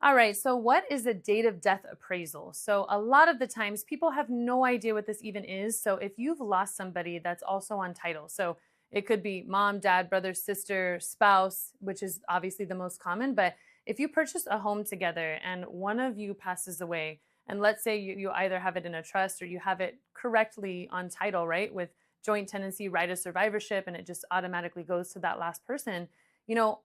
All right, so what is a date of death appraisal? So, a lot of the times people have no idea what this even is. So, if you've lost somebody that's also on title, so it could be mom, dad, brother, sister, spouse, which is obviously the most common. But if you purchase a home together and one of you passes away, and let's say you either have it in a trust or you have it correctly on title, right, with joint tenancy, right of survivorship, and it just automatically goes to that last person,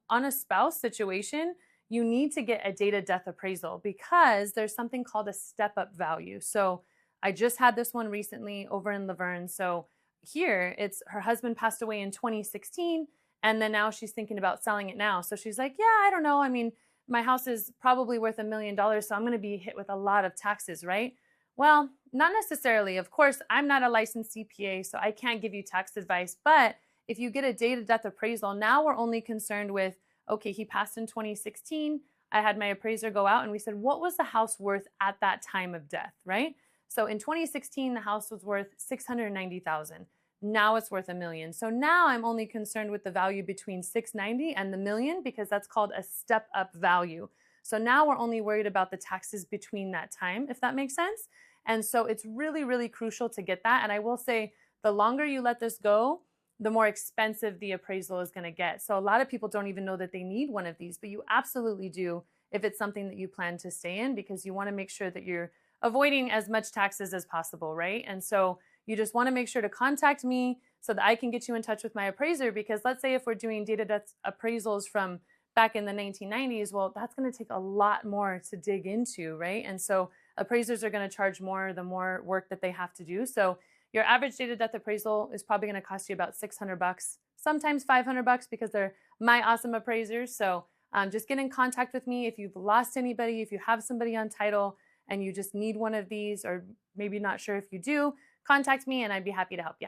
on a spouse situation you need to get a date of death appraisal because there's something called a step up value. So I just had this one recently over in Laverne. So here it's her husband passed away in 2016 and then now she's thinking about selling it now. So she's like, yeah, I don't know. I mean, my house is probably worth $1 million, so I'm going to be hit with a lot of taxes, right? Well, not necessarily. Of course, I'm not a licensed CPA, so I can't give you tax advice. But if you get a date of death appraisal, now we're only concerned with okay, he passed in 2016. I had my appraiser go out and we said, what was the house worth at that time of death, right? So in 2016, the house was worth 690,000. Now it's worth $1 million. So now I'm only concerned with the value between 690 and the million because that's called a step up value. So now we're only worried about the taxes between that time, if that makes sense. And so it's really, really crucial to get that. And I will say the longer you let this go, the more expensive the appraisal is going to get. So a lot of people don't even know that they need one of these, but you absolutely do if it's something that you plan to stay in because you want to make sure that you're avoiding as much taxes as possible, right? And so you just want to make sure to contact me so that I can get you in touch with my appraiser because let's say if we're doing date of death appraisals from back in the 1990s, well, that's going to take a lot more to dig into, right? And so appraisers are going to charge more the more work that they have to do. So your average date of death appraisal is probably going to cost you about $600, sometimes $500 because they're my awesome appraisers. So just get in contact with me if you've lost anybody, if you have somebody on title and you just need one of these, or maybe not sure if you do, contact me and I'd be happy to help you.